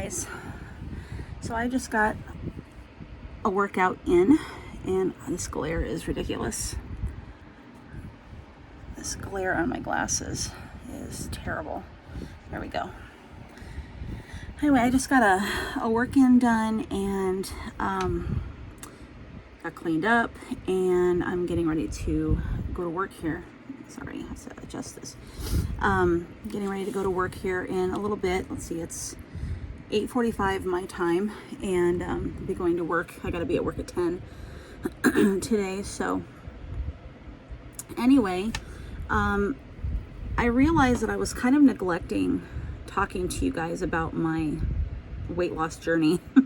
guys, so I just got a workout in, and this glare is ridiculous. This glare on my glasses is terrible. There we go. Anyway, I just got a work-in done and got cleaned up, and I'm getting ready to go to work here. Sorry, I have to adjust this. Getting ready to go to work here in a little bit. Let's see, it's 8:45 my time, and I'll be going to work. I gotta be at work at 10 today. So anyway, I realized that I was kind of neglecting talking to you guys about my weight loss journey. I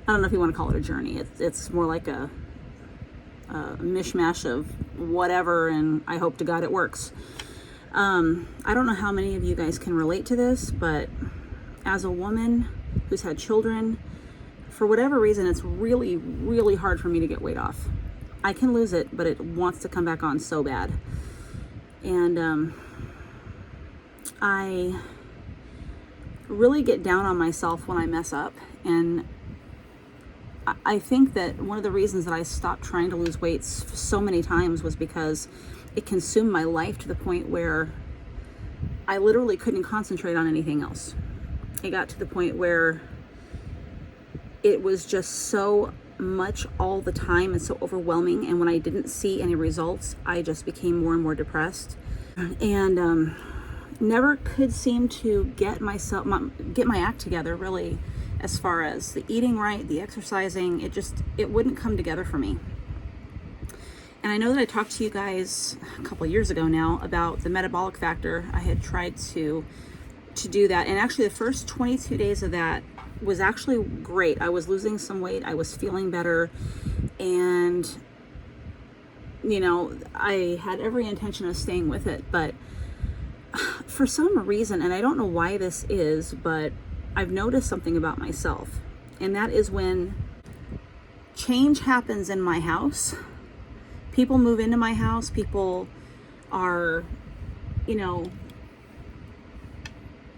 don't know if you want to call it a journey. It's more like a mishmash of whatever, and I hope to God it works. I don't know how many of you guys can relate to this, but as a woman who's had children, for whatever reason, it's really, really hard for me to get weight off. I can lose it, but it wants to come back on so bad. And I really get down on myself when I mess up. And I think that one of the reasons that I stopped trying to lose weight so many times was because it consumed my life to the point where I literally couldn't concentrate on anything else. It got to the point where it was just so much all the time and so overwhelming, and when I didn't see any results, I just became more and more depressed, and never could seem to get my act together, really, as far as the eating right, the exercising. It wouldn't come together for me. And I know that I talked to you guys a couple of years ago now about the metabolic factor. I had tried to do that, and actually the first 22 days of that was actually great. I was losing some weight, I was feeling better, and I had every intention of staying with it. But for some reason, and I don't know why this is, but I've noticed something about myself, and that is when change happens in my house, people move into my house, people are,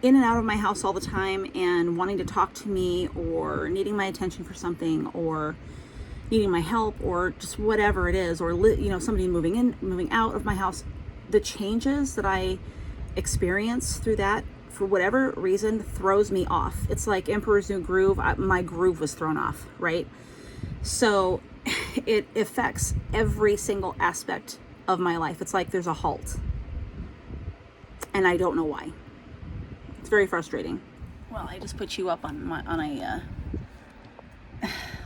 in and out of my house all the time and wanting to talk to me or needing my attention for something or needing my help or just whatever it is, or somebody moving in, moving out of my house. The changes that I experience through that, for whatever reason, throws me off. It's like Emperor's New Groove. My groove was thrown off, right? So it affects every single aspect of my life. It's like there's a halt, and I don't know why. It's very frustrating. Well, I just put you up on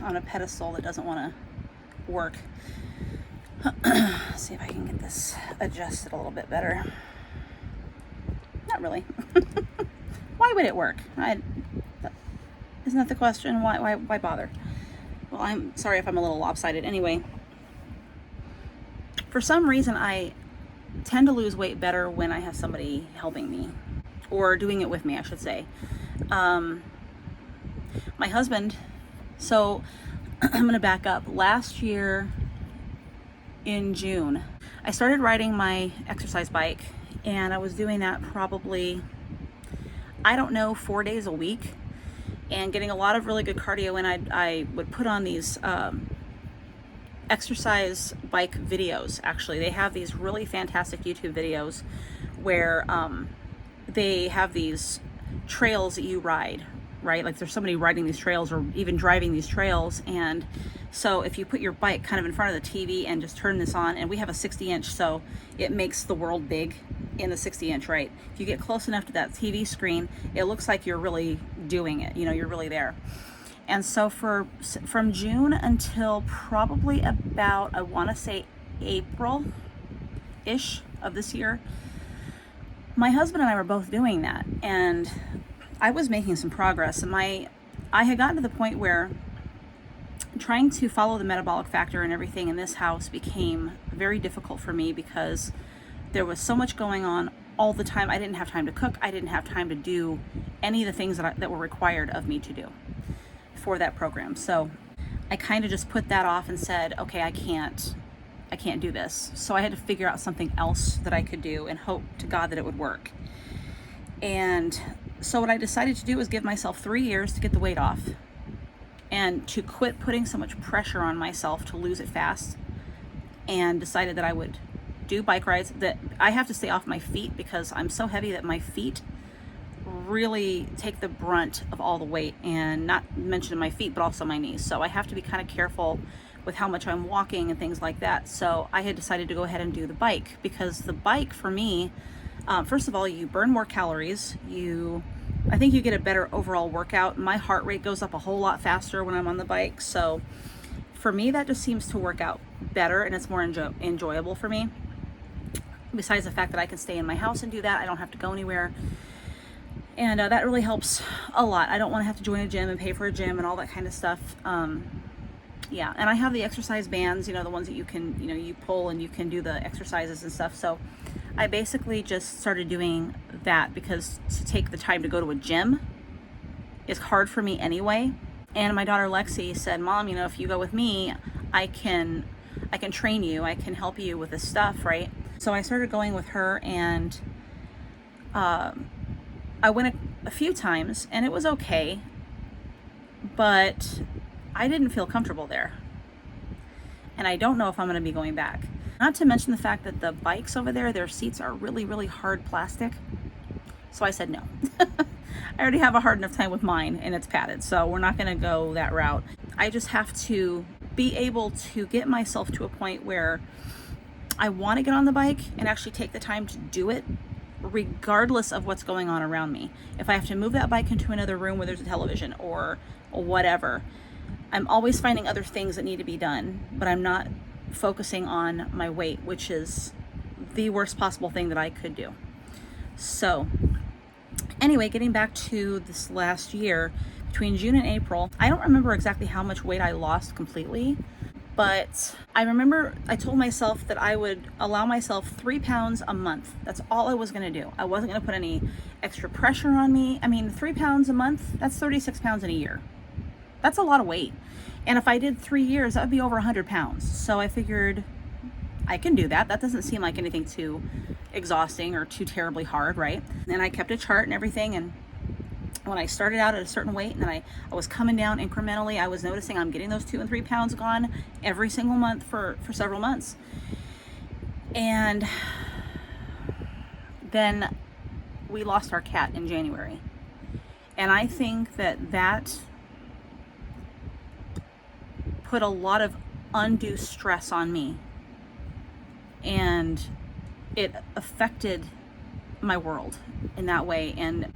a pedestal that doesn't want to work. See if I can get this adjusted a little bit better. Not really. Why would it work? Isn't that the question? Why bother? Well, I'm sorry if I'm a little lopsided. Anyway, for some reason, I tend to lose weight better when I have somebody helping me, or doing it with me, I should say. My husband, so I'm going to back up. Last year in June, I started riding my exercise bike, and I was doing that probably, 4 days a week, and getting a lot of really good cardio. And I would put on these exercise bike videos. Actually, they have these really fantastic YouTube videos where they have these trails that you ride, right? Like there's somebody riding these trails or even driving these trails. And so if you put your bike kind of in front of the TV and just turn this on, and we have a 60-inch, so it makes the world big in the 60-inch, right? If you get close enough to that TV screen, it looks like you're really doing it, you're really there. And so from June until probably about, I want to say April-ish of this year, my husband and I were both doing that, and I was making some progress. And I had gotten to the point where trying to follow the metabolic factor and everything in this house became very difficult for me because there was so much going on all the time. I didn't have time to cook. I didn't have time to do any of the things that were required of me to do for that program. So I kind of just put that off and said, okay, I can't do this. So I had to figure out something else that I could do and hope to God that it would work. And So what I decided to do was give myself 3 years to get the weight off and to quit putting so much pressure on myself to lose it fast, and decided that I would do bike rides, that I have to stay off my feet because I'm so heavy that my feet really take the brunt of all the weight, and not mentioning my feet, but also my knees. So I have to be kind of careful with how much I'm walking and things like that. So I had decided to go ahead and do the bike, because the bike for me, first of all, you burn more calories. I think you get a better overall workout. My heart rate goes up a whole lot faster when I'm on the bike. So for me, that just seems to work out better, and it's more enjoyable for me. Besides the fact that I can stay in my house and do that, I don't have to go anywhere. And that really helps a lot. I don't want to have to join a gym and pay for a gym and all that kind of stuff. Yeah, and I have the exercise bands, the ones that you can, you pull and you can do the exercises and stuff. So I basically just started doing that, because to take the time to go to a gym is hard for me anyway. And my daughter Lexi said, Mom, if you go with me, I can train you. I can help you with this stuff, right? So I started going with her, and I went a few times, and it was okay, but I didn't feel comfortable there. And I don't know if I'm going to be going back. Not to mention the fact that the bikes over there, their seats are really, really hard plastic. So I said no. I already have a hard enough time with mine, and it's padded, so we're not going to go that route. I just have to be able to get myself to a point where I want to get on the bike and actually take the time to do it, regardless of what's going on around me. If I have to move that bike into another room where there's a television or whatever, I'm always finding other things that need to be done, but I'm not focusing on my weight, which is the worst possible thing that I could do. So anyway, getting back to this last year, between June and April, I don't remember exactly how much weight I lost completely, but I remember I told myself that I would allow myself 3 pounds a month. That's all I was going to do. I wasn't going to put any extra pressure on me. 3 pounds a month, that's 36 pounds in a year. That's a lot of weight. And if I did 3 years, that would be over 100 pounds. So I figured I can do that. That doesn't seem like anything too exhausting or too terribly hard, right? And I kept a chart and everything, and when I started out at a certain weight and then I was coming down incrementally, I was noticing I'm getting those 2 and 3 pounds gone every single month for several months. And then we lost our cat in January. And I think that put a lot of undue stress on me. And it affected my world in that way. And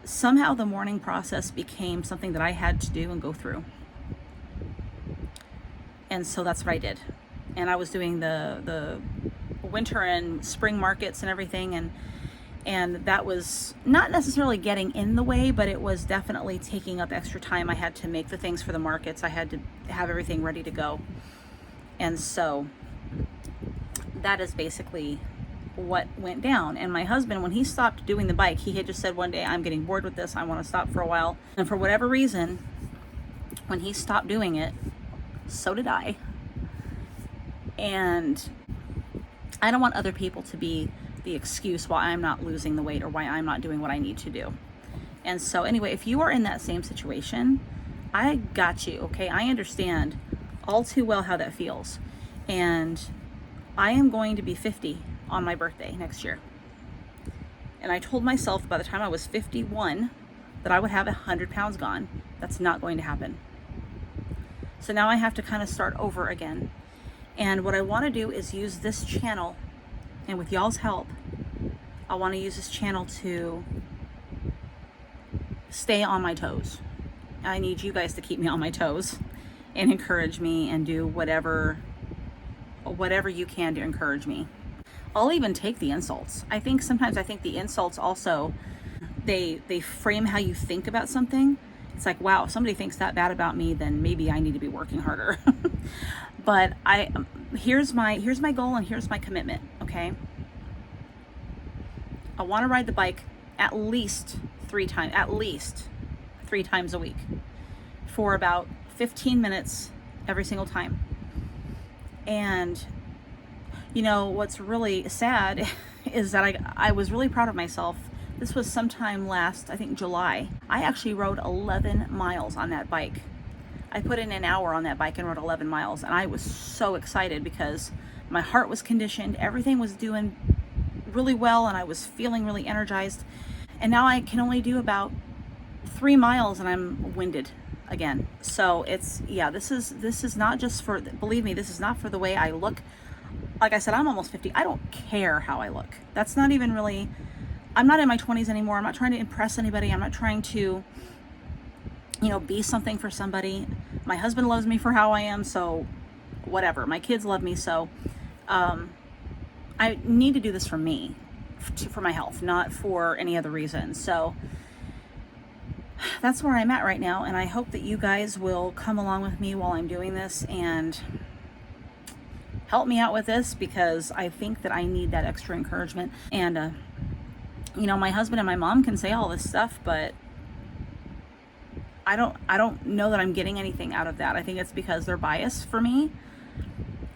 somehow the mourning process became something that I had to do and go through. And so that's what I did. And I was doing the winter and spring markets and everything, and that was not necessarily getting in the way, but it was definitely taking up extra time. I had to make the things for the markets. I had to have everything ready to go. And so that is basically what went down. And my husband, when he stopped doing the bike, he had just said one day, I'm getting bored with this, I want to stop for a while. And for whatever reason, when he stopped doing it, so did I. And I don't want other people to be the excuse why I'm not losing the weight or why I'm not doing what I need to do. And so anyway, if you are in that same situation, I got you, okay? I understand all too well how that feels. And I am going to be 50 on my birthday next year. And I told myself by the time I was 51 that I would have 100 pounds gone. That's not going to happen. So now I have to kind of start over again. And what I want to do is use this channel, and with y'all's help, I want to use this channel to stay on my toes. I need you guys to keep me on my toes and encourage me and do whatever you can to encourage me. I'll even take the insults. I think the insults also, they frame how you think about something. It's like, wow, if somebody thinks that bad about me, then maybe I need to be working harder. But here's my goal and here's my commitment, okay? I want to ride the bike at least three times a week for about 15 minutes every single time. And what's really sad is that I was really proud of myself This was sometime last, I think July. I actually rode 11 miles on that bike. I put in an hour on that bike and rode 11 miles, and I was so excited because my heart was conditioned, everything was doing really well, and I was feeling really energized. And now I can only do about 3 miles and I'm winded again. So it's, yeah, this is not just for, believe me, this is not for the way I look. Like I said, I'm almost 50. I don't care how I look. That's not even really, I'm not in my 20s anymore. I'm not trying to impress anybody. I'm not trying to, you know, be something for somebody. My husband loves me for how I am, so whatever. My kids love me, so I need to do this for me, for my health, not for any other reason. So that's where I'm at right now, and I hope that you guys will come along with me while I'm doing this and help me out with this, because I think that I need that extra encouragement. And you know, my husband and my mom can say all this stuff, but I don't know that I'm getting anything out of that. I think it's because they're biased for me,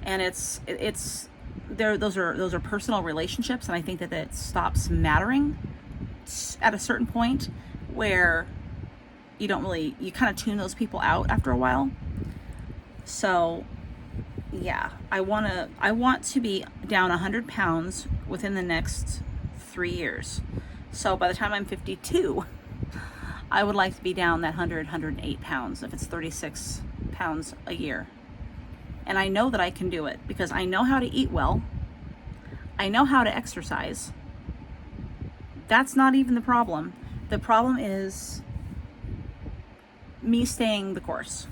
and those are personal relationships, and I think that it stops mattering at a certain point where you kind of tune those people out after a while. So yeah, I want to be down 100 pounds within the next 3 years. So by the time I'm 52, I would like to be down that 108 pounds, if it's 36 pounds a year. And I know that I can do it because I know how to eat well. I know how to exercise. That's not even the problem. The problem is me staying the course,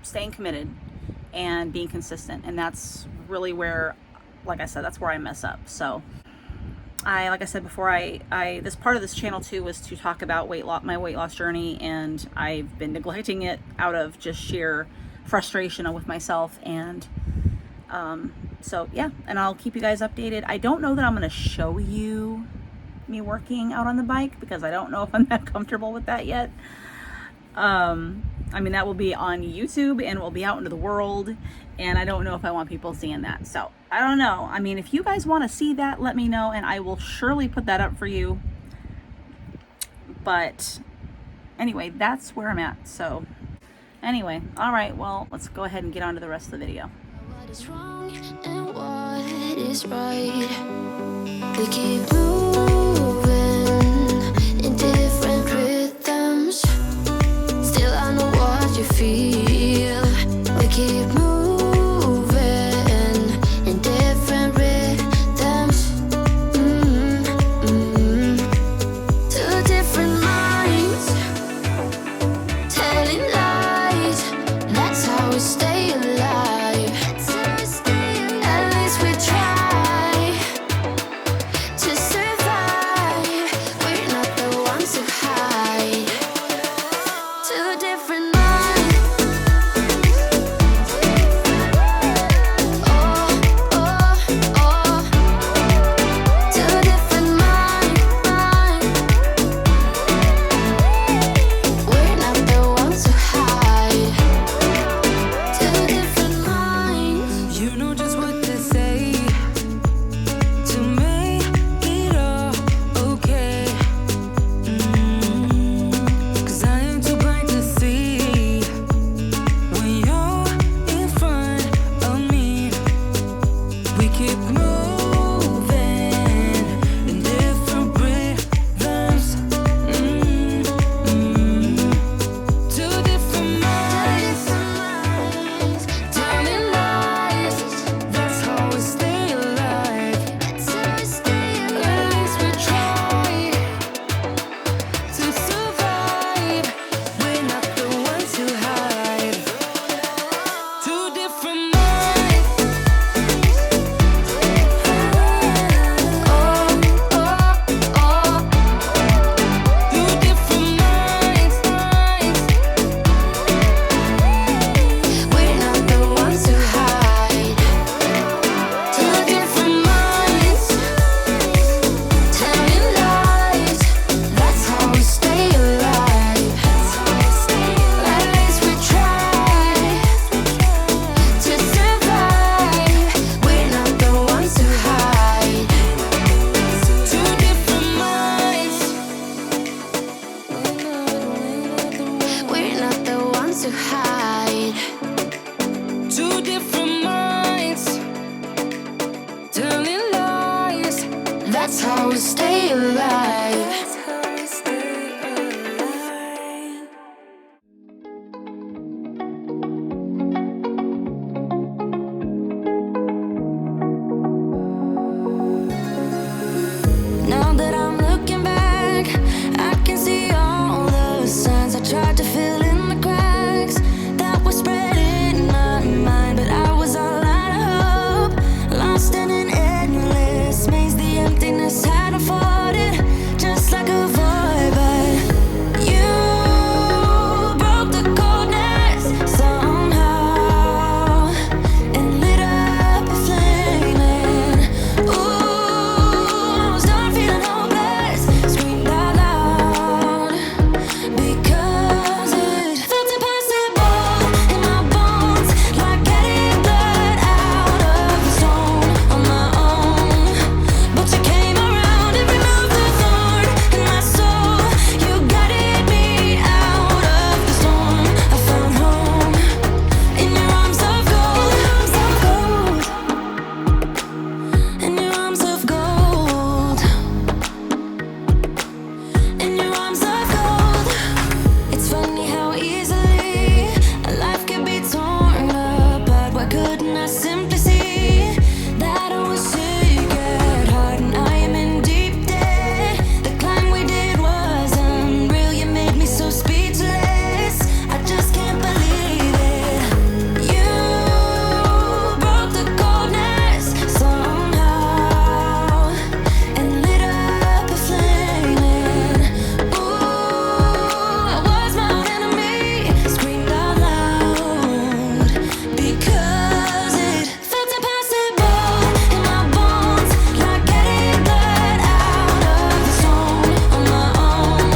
staying committed, and being consistent. And that's really where, like I said, that's where I mess up. So like I said before, this part of this channel too was to talk about my weight loss journey, and I've been neglecting it out of just sheer frustration with myself. And so yeah, and I'll keep you guys updated. I don't know that I'm going to show you me working out on the bike because I don't know if I'm that comfortable with that yet. I mean, that will be on YouTube and will be out into the world, and I don't know if I want people seeing that. So I don't know. I mean, if you guys want to see that, let me know, and I will surely put that up for you. But anyway, that's where I'm at. So anyway, all right, well, let's go ahead and get on to the rest of the video. What is wrong and what is right? We keep moving in different rhythms. Still I know what you feel. We keep moving in different rhythms. Two different minds telling lies. That's how we stay alive. At least we try to survive. That's how we stay alive. Now that I'm looking back, I can see all the signs I tried to fill in the cracks that were spread in my mind, but I was all out of hope, lost in an endless maze. The emptiness had unfolded just like a void, but you broke the coldness somehow and lit up a flame. And ooh, I was done feeling hopeless, screamed out loud because it felt impossible in my bones, like getting blood out of the stone on my own. But you came around and removed the thorn in my soul. You guided me out of the storm. I found home in your arms of gold, in your arms of gold, in your arms of gold. It's funny how easily a life can be torn apart. Why couldn't I simply see that I was sick at heart and I am in deep debt? The climb we did was unreal. You made me so speechless. I just can't believe it. You broke the coldness somehow and lit up a flame. And ooh, I was my own enemy, screamed out loud because it felt impossible in my bones, like getting blood out of the stone on my own.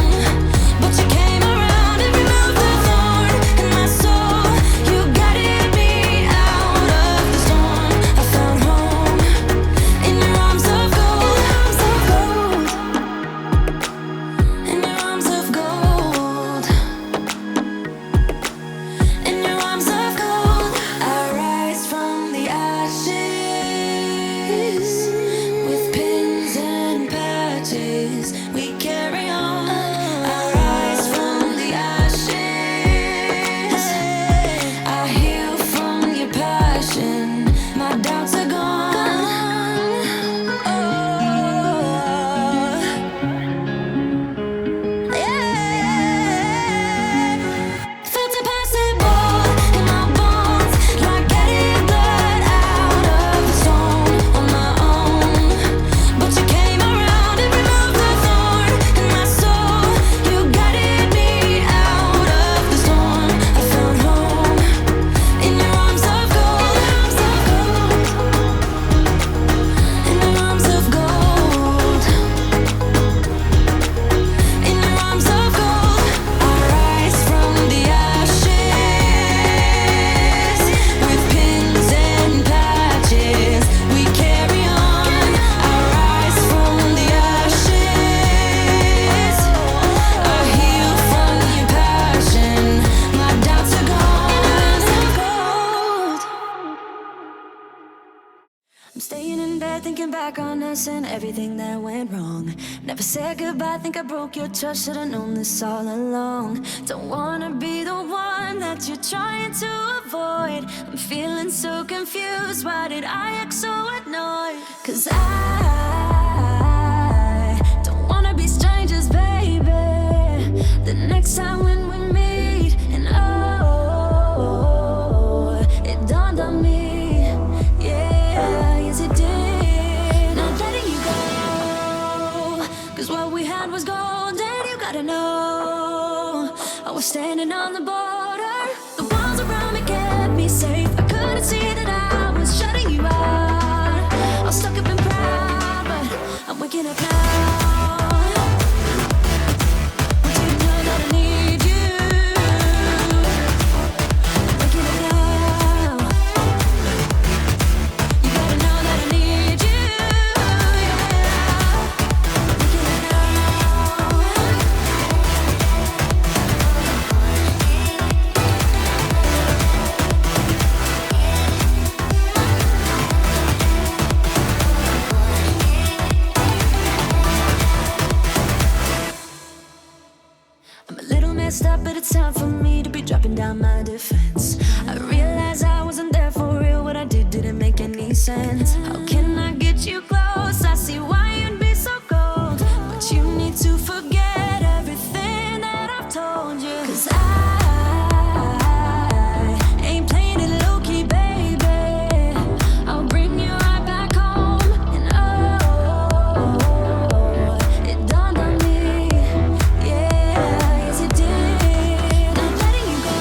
But you came around and removed the thorn in my soul. You guided me out of the storm. I found home in your arms of gold, in your arms of gold, in your arms of gold. I rise from the ashes with pins and patches. We carry on. I rise from the ashes. I heal from your passion. My doubts are gone. Oh, yeah. Felt impossible in my bones, like getting blood out of the stone on my own. But you came around and removed the thorn in my soul. You guided me out of the storm. I found home in your arms of gold, in your arms of gold, in your arms of gold. I rise from the ashes with pins and patches. We carry on. I rise from the ashes. I heal from your passion. My doubts are gone. I'm staying in bed thinking back on us and everything that went wrong. Never said goodbye, think I broke your trust. Should've known this all along. Don't wanna be the one that you're trying to avoid. I'm feeling so confused. Why did I act so annoyed? 'Cause I don't wanna be strangers, baby. The next time when we meet, and oh, it dawned on me. Yeah, yes it did. Not letting you go, 'cause what we had was gold. And you gotta know, I was standing on the border. The walls around me kept me safe. I couldn't see that I was shutting you out. I was stuck up and proud, but I'm waking up now. Want you to know that I need you. I'm waking up now. You gotta know that I need you. Yeah. Waking up now. messed up, but it's time for me to be dropping down my defense. I realize I wasn't there for real. What I did didn't make any sense. How can I get you close? I see why you'd be so cold, but you need to forget everything that I've told you. 'Cause I ain't playing it low-key, baby. I'll bring you right back home. And oh, it dawned on me, yeah, yes it did. Not letting you go,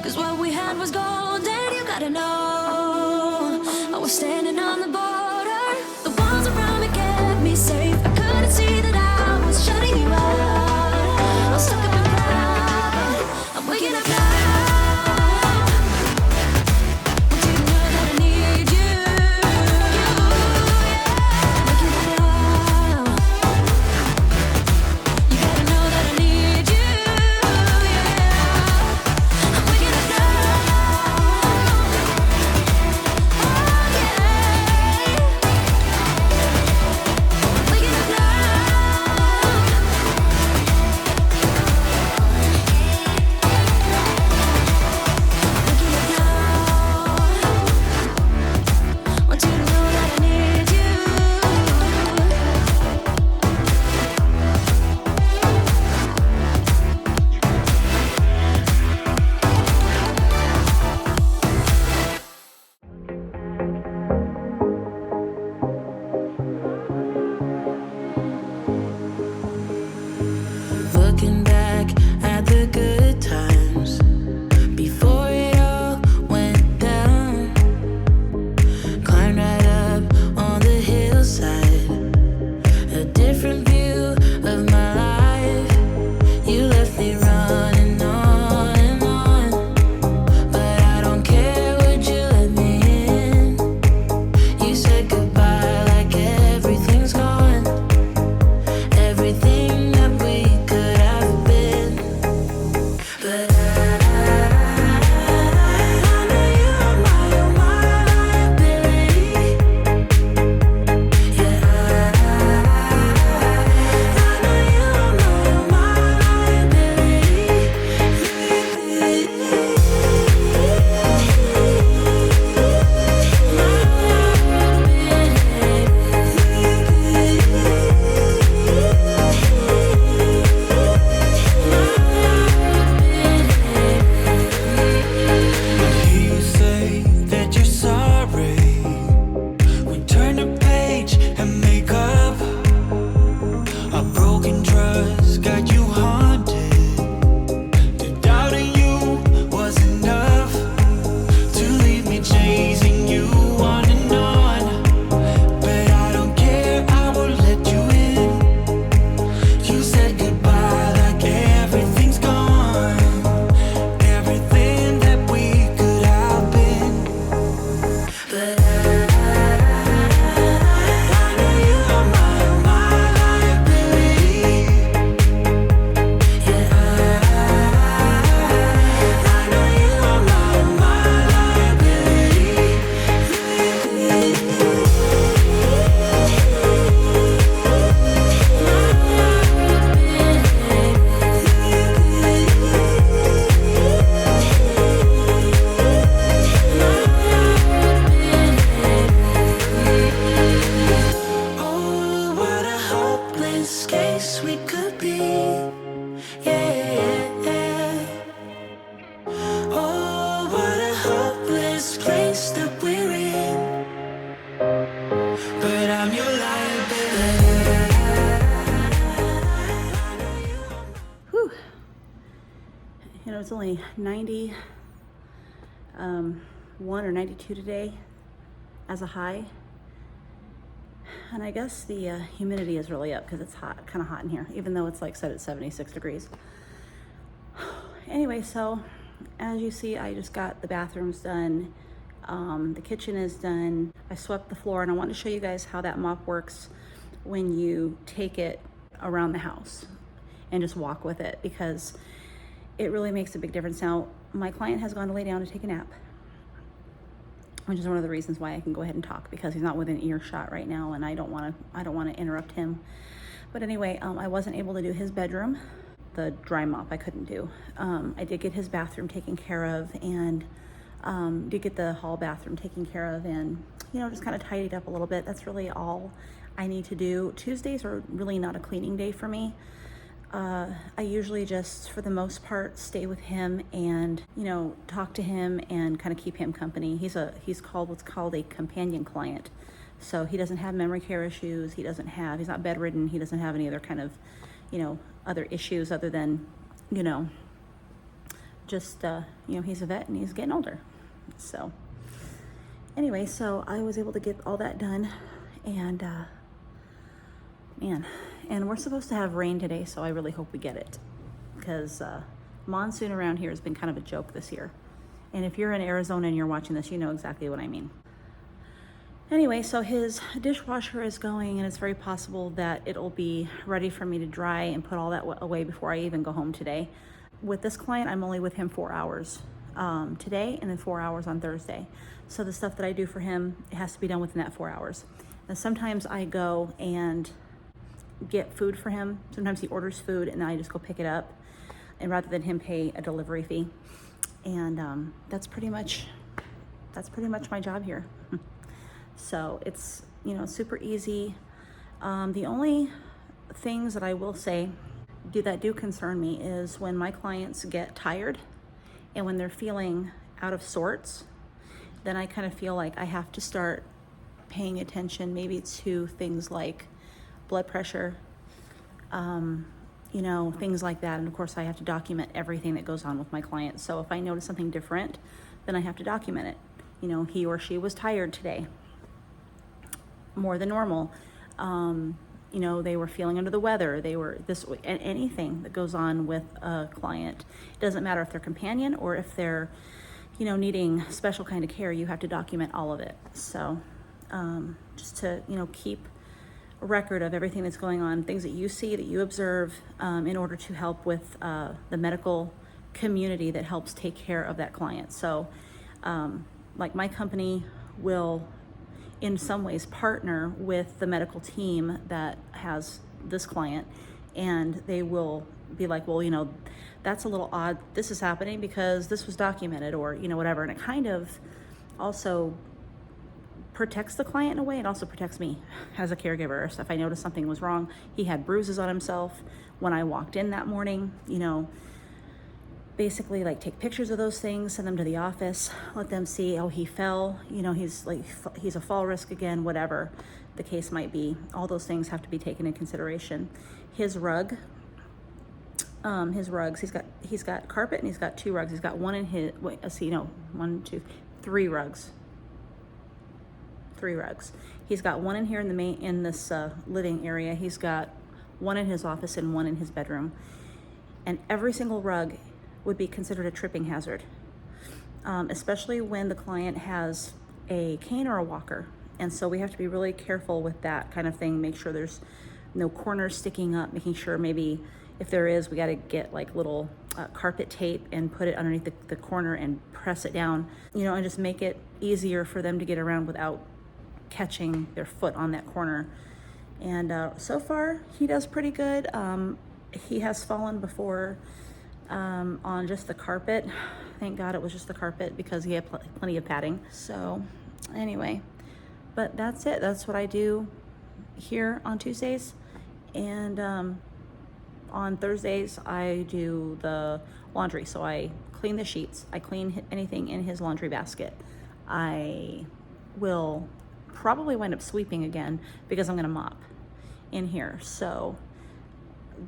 'cause what we had was golden. You gotta know, I was standing on the border. The walls around me kept me safe. I couldn't see that I was shutting you out. I'm stuck up in pride. I'm waking up now. Want you to know that I need you. Waking up now. You gotta know that I need you. I'm waking up now. Oh yeah. Waking up now. Waking up now. Want you to know that I need you. Looking back at the good times before it all went down. Climbed right up on the hillside, a different view of my life. You left me running on and on, but I don't care, would you let me in? You said goodbye like everything's gone, everything that we could have been. But I know you are my liability. Yeah, I know you are my liability. You say that you're sorry. We turn the page and make up. A broken trust got you haunted. The doubt in you was enough to leave me chasing you on and on. But I don't care, I will let you in. You said goodbye like everything's gone, everything that we could have been. But I know you are my liability. yeah, I know you are my liability. oh, what a hopeless case we could be. Yeah. Oh, what a hopeless place that we're in. But I'm your liability. Whew. You know, it's only 91 or 92 today as a high. And I guess the humidity is really up because it's hot, kind of hot in here, even though it's like set at 76 degrees. Anyway, so as you see, I just got the bathrooms done. The kitchen is done. I swept the floor, and I want to show you guys how that mop works when you take it around the house and just walk with it, because it really makes a big difference. Now, my client has gone to lay down to take a nap, which is one of the reasons why I can go ahead and talk, because he's not within earshot right now, and I don't want to interrupt him. But anyway, I wasn't able to do his bedroom, the dry mop I couldn't do. I did get his bathroom taken care of, and did get the hall bathroom taken care of, and just kind of tidied up a little bit. That's really all I need to do. Tuesdays are really not a cleaning day for me. I usually just, for the most part, stay with him and, talk to him and kind of keep him company. He's what's called a companion client. So he doesn't have memory care issues. He's not bedridden. He doesn't have any other kind of, other issues other than, just, he's a vet and he's getting older. So anyway, so I was able to get all that done, and, and we're supposed to have rain today, so I really hope we get it, because monsoon around here has been kind of a joke this year. And if you're in Arizona and you're watching this, you know exactly what I mean. Anyway, so his dishwasher is going, and it's very possible that it'll be ready for me to dry and put all that away before I even go home today. With this client, I'm only with him 4 hours today, and then 4 hours on Thursday. So the stuff that I do for him, it has to be done within that 4 hours. And sometimes I go and get food for him. Sometimes he orders food and I just go pick it up, and rather than him pay a delivery fee. And that's pretty much my job here. So it's super easy. The only things that I will say that do concern me is when my clients get tired and when they're feeling out of sorts, then I kind of feel like I have to start paying attention maybe to things like blood pressure, things like that. And of course I have to document everything that goes on with my clients. So if I notice something different, then I have to document it. He or she was tired today, more than normal. They were feeling under the weather. They were and anything that goes on with a client. It doesn't matter if they're companion or if they're, needing special kind of care, you have to document all of it. So just to, keep a record of everything that's going on, things that you see, that you observe, in order to help with the medical community that helps take care of that client. So like my company will in some ways partner with the medical team that has this client, and they will be like, well, that's a little odd, this is happening because this was documented, or whatever. And it kind of also protects the client in a way. It also protects me as a caregiver. So if I noticed something was wrong, he had bruises on himself when I walked in that morning, basically like take pictures of those things, send them to the office, let them see, oh, he fell, he's a fall risk again, whatever the case might be. All those things have to be taken into consideration. His rugs, he's got carpet, and he's got 2 rugs. He's got one in his, three rugs. 3 rugs. He's got one in here in this living area. He's got one in his office and one in his bedroom. And every single rug would be considered a tripping hazard, especially when the client has a cane or a walker. And so we have to be really careful with that kind of thing. Make sure there's no corners sticking up, making sure maybe if there is, we got to get like little carpet tape and put it underneath the corner and press it down, and just make it easier for them to get around without catching their foot on that corner. And so far he does pretty good. He has fallen before on just the carpet. Thank God it was just the carpet, because he had plenty of padding. So anyway, but that's it. That's what I do here on Tuesdays. And on Thursdays I do the laundry. So I clean the sheets, I clean anything in his laundry basket. I will probably wind up sweeping again because I'm going to mop in here. So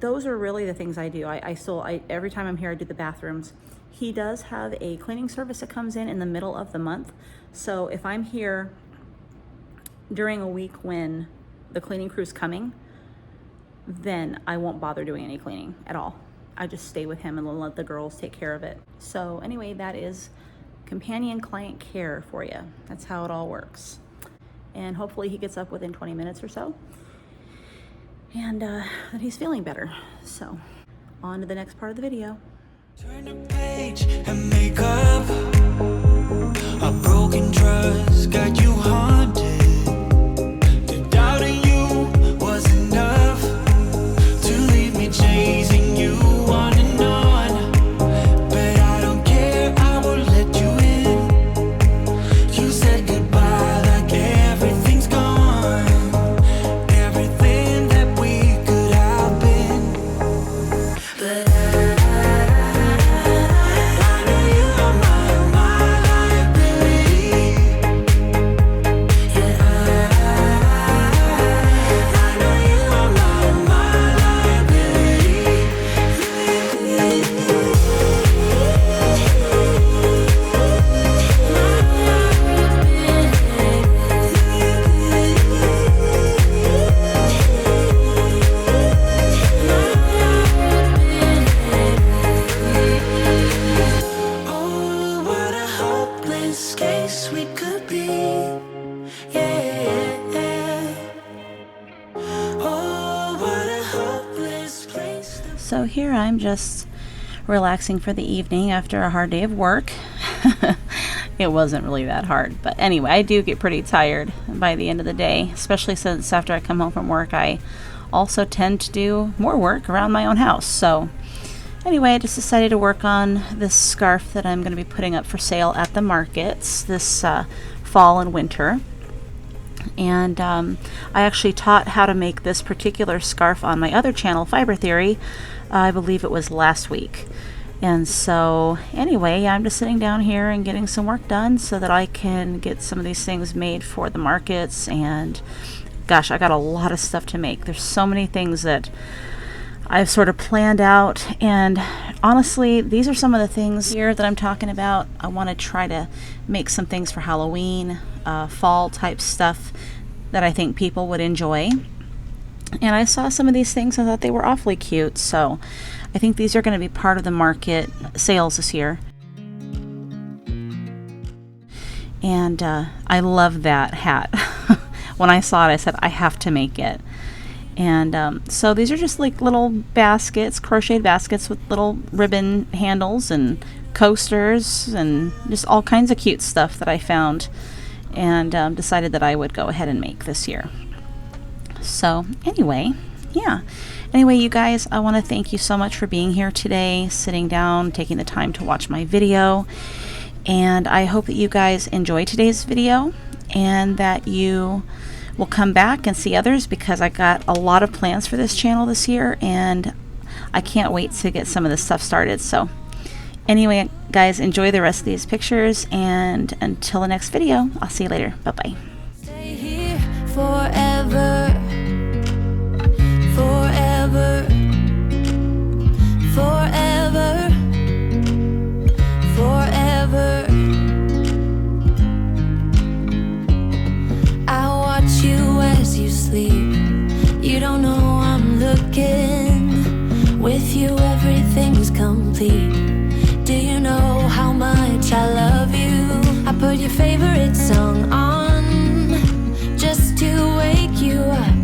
those are really the things I do. I every time I'm here, I do the bathrooms. He does have a cleaning service that comes in the middle of the month. So if I'm here during a week when the cleaning crew's coming, then I won't bother doing any cleaning at all. I just stay with him and let the girls take care of it. So anyway, that is companion client care for you. That's how it all works. And hopefully he gets up within 20 minutes or so, and that he's feeling better. So on to the next part of the video. Turn the page and make up. A broken trust got you haunted. The doubt in you was enough to leave me chasing you. So here I'm just relaxing for the evening after a hard day of work. It wasn't really that hard, but anyway, I do get pretty tired by the end of the day, especially since after I come home from work, I also tend to do more work around my own house. So anyway, I just decided to work on this scarf that I'm going to be putting up for sale at the markets this fall and winter. And I actually taught how to make this particular scarf on my other channel, Fiber Theory. I believe it was last week. And so anyway, I'm just sitting down here and getting some work done so that I can get some of these things made for the markets. And gosh, I got a lot of stuff to make. There's so many things that I've sort of planned out, and honestly, these are some of the things here that I'm talking about. I want to try to make some things for Halloween, fall type stuff that I think people would enjoy. And I saw some of these things, I thought they were awfully cute, so I think these are going to be part of the market sales this year. And I love that hat. When I saw it, I said, I have to make it. And so these are just like little baskets, crocheted baskets with little ribbon handles and coasters and just all kinds of cute stuff that I found, and decided that I would go ahead and make this year. So anyway, yeah. Anyway, you guys, I want to thank you so much for being here today, sitting down, taking the time to watch my video. And I hope that you guys enjoyed today's video and that you will come back and see others, because I got a lot of plans for this channel this year and I can't wait to get some of this stuff started. So anyway, guys, enjoy the rest of these pictures, and until the next video, I'll see you later. Bye-bye. Stay here forever, forever, forever, forever. I watch you as you sleep. You don't know I'm looking. With you everything's complete. Do you know how much I love you? I put your favorite song on just to wake you up.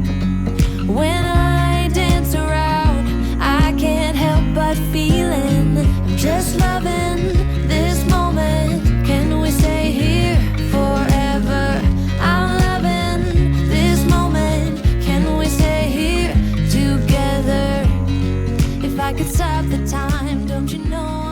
When I dance around, I can't help but feeling I'm just loving this moment. Can we stay here forever? I'm loving this moment. Can we stay here together? If I could stop the time, don't you know